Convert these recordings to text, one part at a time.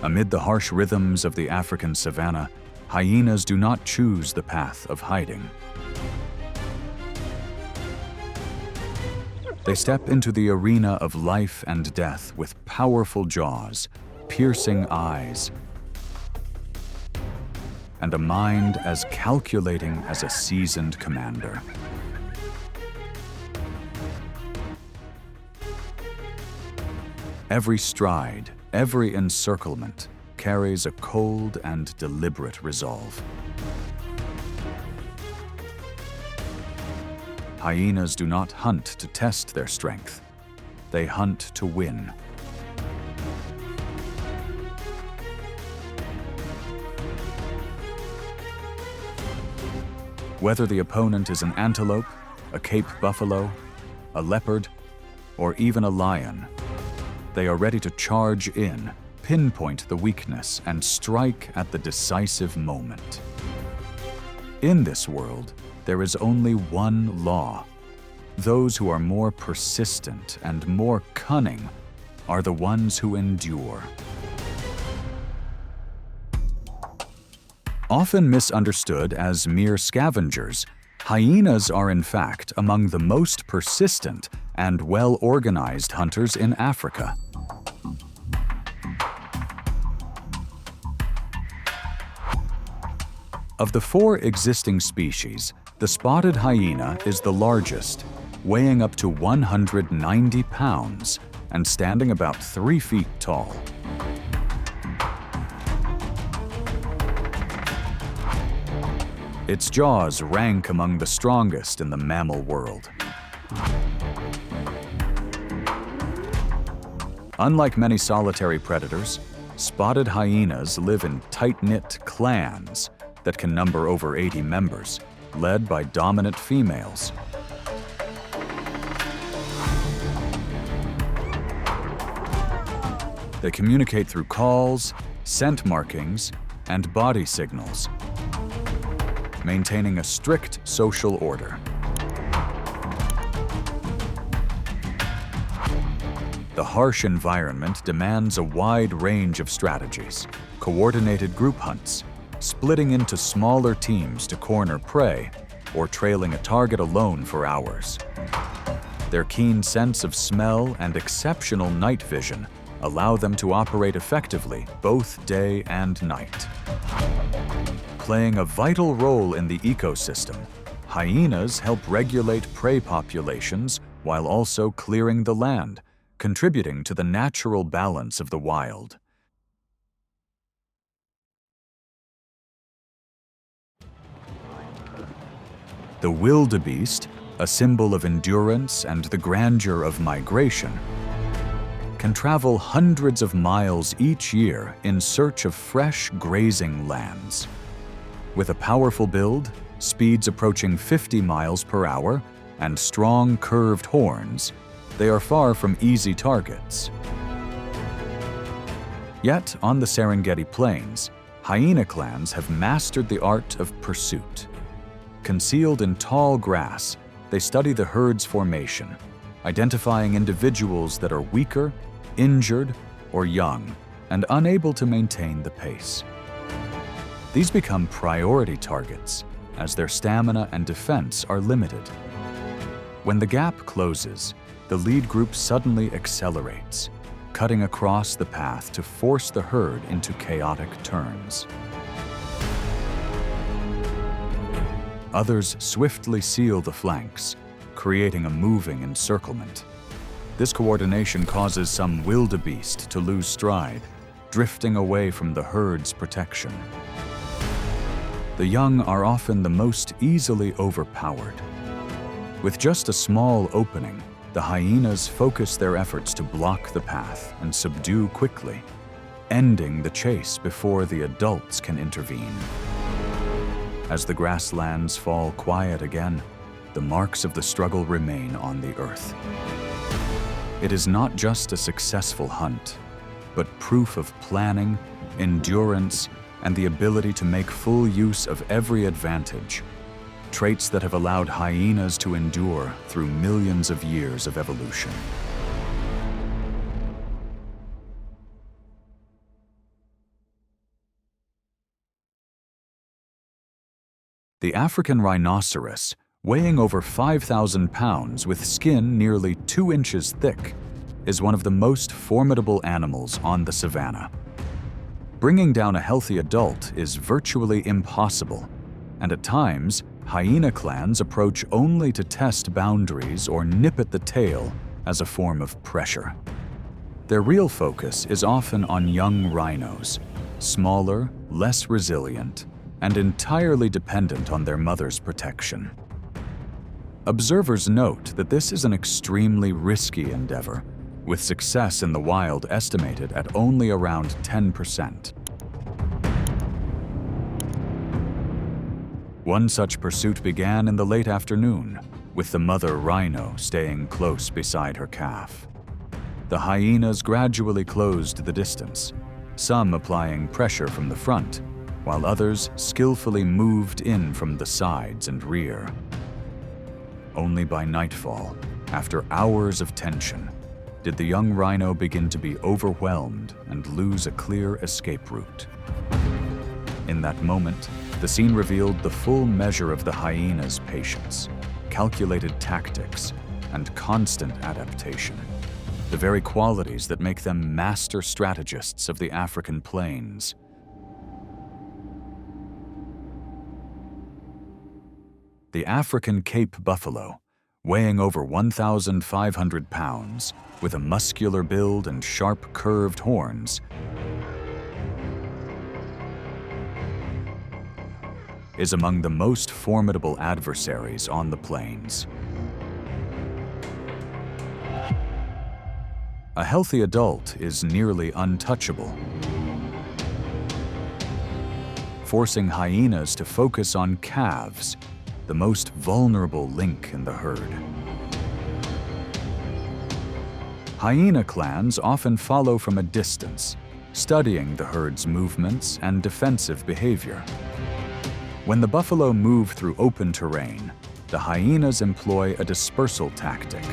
Amid the harsh rhythms of the African savannah, hyenas do not choose the path of hiding. They step into the arena of life and death with powerful jaws, piercing eyes, and a mind as calculating as a seasoned commander. Every stride, every encirclement carries a cold and deliberate resolve. Hyenas do not hunt to test their strength. They hunt to win. Whether the opponent is an antelope, a Cape buffalo, a leopard, or even a lion, they are ready to charge in, pinpoint the weakness, and strike at the decisive moment. In this world, there is only one law. Those who are more persistent and more cunning are the ones who endure. Often misunderstood as mere scavengers, hyenas are in fact among the most persistent and well-organized hunters in Africa. Of the 4 existing species, the spotted hyena is the largest, weighing up to 190 pounds and standing about 3 feet tall. Its jaws rank among the strongest in the mammal world. Unlike many solitary predators, spotted hyenas live in tight-knit clans that can number over 80 members, led by dominant females. They communicate through calls, scent markings, and body signals, maintaining a strict social order. The harsh environment demands a wide range of strategies, coordinated group hunts, splitting into smaller teams to corner prey, or trailing a target alone for hours. Their keen sense of smell and exceptional night vision allow them to operate effectively both day and night. Playing a vital role in the ecosystem, hyenas help regulate prey populations while also clearing the land, contributing to the natural balance of the wild. The wildebeest, a symbol of endurance and the grandeur of migration, can travel hundreds of miles each year in search of fresh grazing lands. With a powerful build, speeds approaching 50 miles per hour, and strong curved horns, they are far from easy targets. Yet, on the Serengeti plains, hyena clans have mastered the art of pursuit. Concealed in tall grass, they study the herd's formation, identifying individuals that are weaker, injured, or young, and unable to maintain the pace. These become priority targets, as their stamina and defense are limited. When the gap closes, the lead group suddenly accelerates, cutting across the path to force the herd into chaotic turns. Others swiftly seal the flanks, creating a moving encirclement. This coordination causes some wildebeest to lose stride, drifting away from the herd's protection. The young are often the most easily overpowered. With just a small opening, the hyenas focus their efforts to block the path and subdue quickly, ending the chase before the adults can intervene. As the grasslands fall quiet again, the marks of the struggle remain on the earth. It is not just a successful hunt, but proof of planning, endurance, and the ability to make full use of every advantage, traits that have allowed hyenas to endure through millions of years of evolution. The African rhinoceros, weighing over 5,000 pounds with skin nearly 2 inches thick, is one of the most formidable animals on the savannah. Bringing down a healthy adult is virtually impossible, and at times, hyena clans approach only to test boundaries or nip at the tail as a form of pressure. Their real focus is often on young rhinos, smaller, less resilient, and entirely dependent on their mother's protection. Observers note that this is an extremely risky endeavor, with success in the wild estimated at only around 10%. One such pursuit began in the late afternoon, with the mother rhino staying close beside her calf. The hyenas gradually closed the distance, some applying pressure from the front, while others skillfully moved in from the sides and rear. Only by nightfall, after hours of tension, did the young rhino begin to be overwhelmed and lose a clear escape route. In that moment, the scene revealed the full measure of the hyena's patience, calculated tactics, and constant adaptation, the very qualities that make them master strategists of the African plains. The African Cape buffalo, weighing over 1,500 pounds, with a muscular build and sharp curved horns, is among the most formidable adversaries on the plains. A healthy adult is nearly untouchable, forcing hyenas to focus on calves, the most vulnerable link in the herd. Hyena clans often follow from a distance, studying the herd's movements and defensive behavior. When the buffalo move through open terrain, the hyenas employ a dispersal tactic.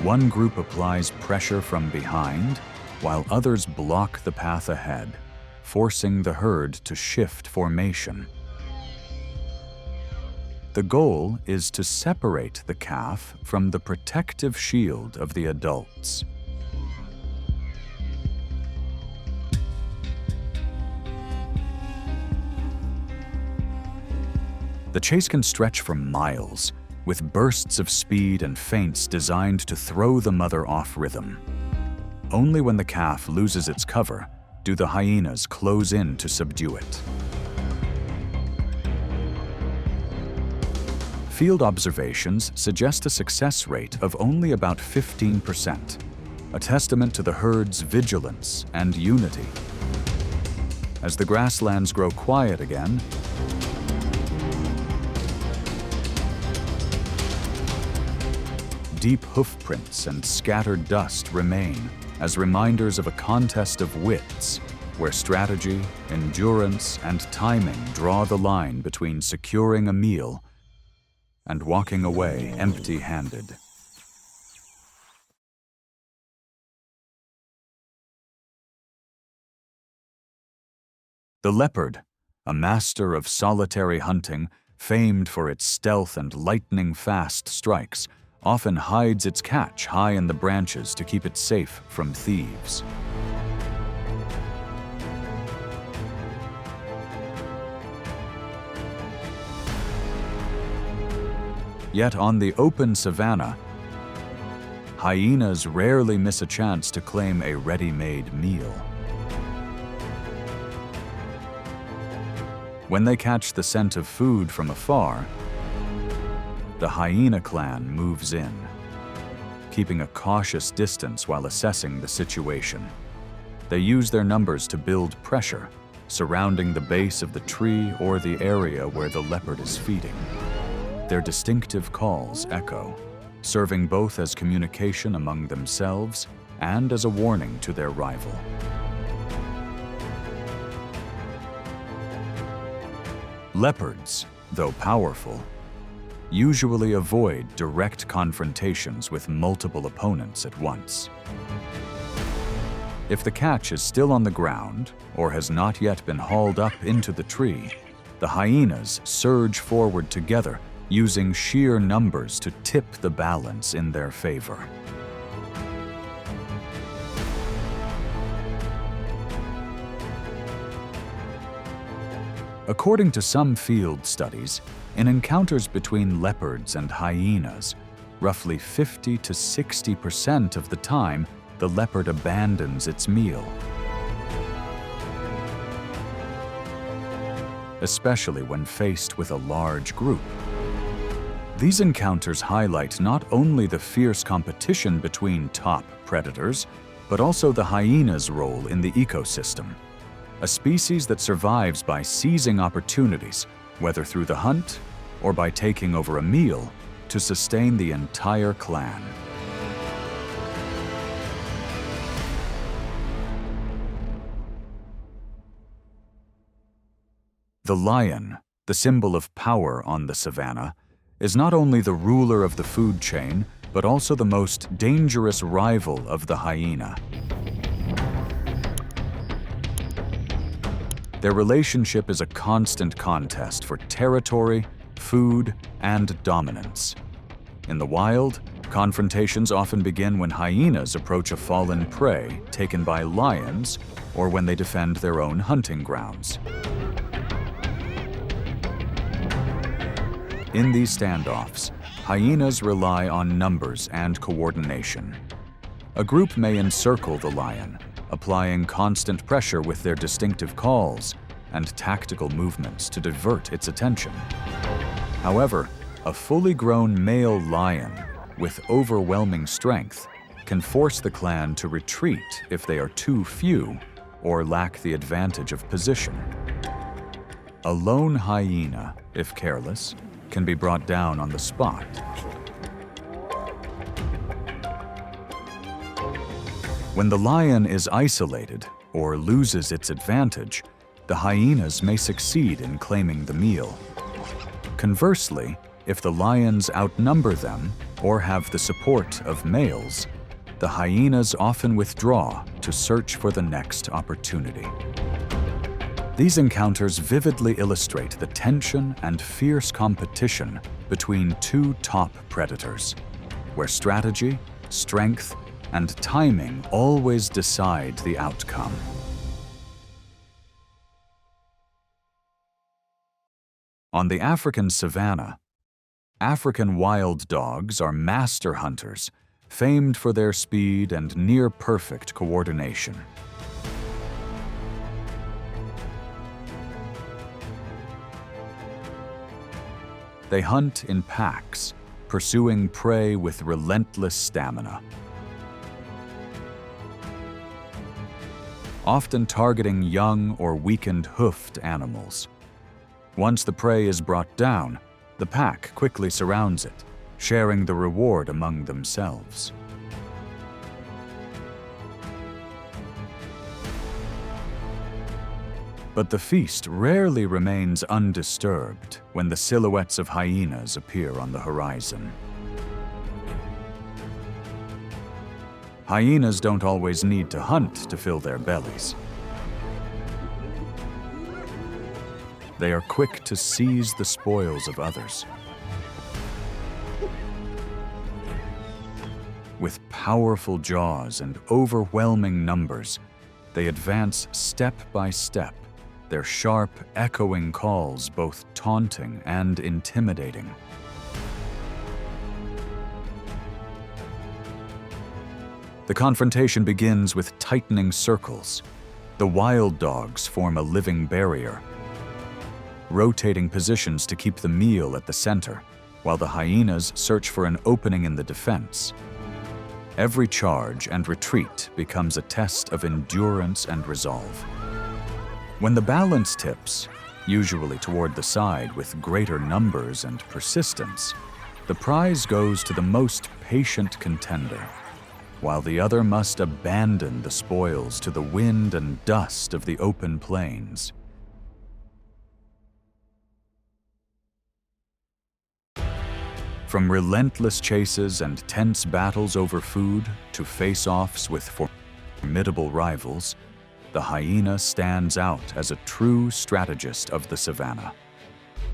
One group applies pressure from behind, while others block the path ahead, forcing the herd to shift formation. The goal is to separate the calf from the protective shield of the adults. The chase can stretch for miles, with bursts of speed and feints designed to throw the mother off rhythm. Only when the calf loses its cover do the hyenas close in to subdue it. Field observations suggest a success rate of only about 15%, a testament to the herd's vigilance and unity. As the grasslands grow quiet again, deep hoofprints and scattered dust remain as reminders of a contest of wits, where strategy, endurance, and timing draw the line between securing a meal and walking away empty-handed. The leopard, a master of solitary hunting, famed for its stealth and lightning-fast strikes, often hides its catch high in the branches to keep it safe from thieves. Yet on the open savannah, hyenas rarely miss a chance to claim a ready-made meal. When they catch the scent of food from afar, the hyena clan moves in, keeping a cautious distance while assessing the situation. They use their numbers to build pressure, surrounding the base of the tree or the area where the leopard is feeding. Their distinctive calls echo, serving both as communication among themselves and as a warning to their rival. Leopards, though powerful, usually avoid direct confrontations with multiple opponents at once. If the catch is still on the ground or has not yet been hauled up into the tree, the hyenas surge forward together, using sheer numbers to tip the balance in their favor. According to some field studies, in encounters between leopards and hyenas, roughly 50 to 60% of the time, the leopard abandons its meal. Especially when faced with a large group. These encounters highlight not only the fierce competition between top predators, but also the hyena's role in the ecosystem. A species that survives by seizing opportunities, whether through the hunt or by taking over a meal, to sustain the entire clan. The lion, the symbol of power on the savannah, is not only the ruler of the food chain, but also the most dangerous rival of the hyena. Their relationship is a constant contest for territory, food, and dominance. In the wild, confrontations often begin when hyenas approach a fallen prey taken by lions or when they defend their own hunting grounds. In these standoffs, hyenas rely on numbers and coordination. A group may encircle the lion, applying constant pressure with their distinctive calls and tactical movements to divert its attention. However, a fully grown male lion with overwhelming strength can force the clan to retreat if they are too few or lack the advantage of position. A lone hyena, if careless, can be brought down on the spot. When the lion is isolated or loses its advantage, the hyenas may succeed in claiming the meal. Conversely, if the lions outnumber them or have the support of males, the hyenas often withdraw to search for the next opportunity. These encounters vividly illustrate the tension and fierce competition between two top predators, where strategy, strength, and timing always decide the outcome. On the African savannah, African wild dogs are master hunters, famed for their speed and near-perfect coordination. They hunt in packs, pursuing prey with relentless stamina. Often targeting young or weakened hoofed animals. Once the prey is brought down, the pack quickly surrounds it, sharing the reward among themselves. But the feast rarely remains undisturbed when the silhouettes of hyenas appear on the horizon. Hyenas don't always need to hunt to fill their bellies. They are quick to seize the spoils of others. With powerful jaws and overwhelming numbers, they advance step by step, their sharp, echoing calls both taunting and intimidating. The confrontation begins with tightening circles. The wild dogs form a living barrier, rotating positions to keep the meal at the center, while the hyenas search for an opening in the defense. Every charge and retreat becomes a test of endurance and resolve. When the balance tips, usually toward the side with greater numbers and persistence, the prize goes to the most patient contender, while the other must abandon the spoils to the wind and dust of the open plains. From relentless chases and tense battles over food to face-offs with formidable rivals, the hyena stands out as a true strategist of the savannah,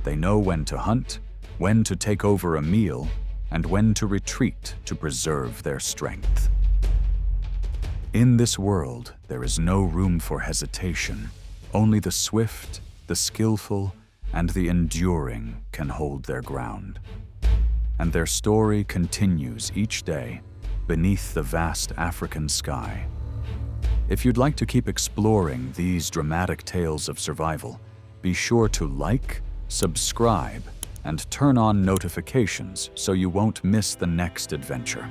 They know when to hunt, when to take over a meal, and when to retreat to preserve their strength. In this world, there is no room for hesitation. Only the swift, the skillful, and the enduring can hold their ground. And their story continues each day beneath the vast African sky. If you'd like to keep exploring these dramatic tales of survival, be sure to like, subscribe, and turn on notifications so you won't miss the next adventure.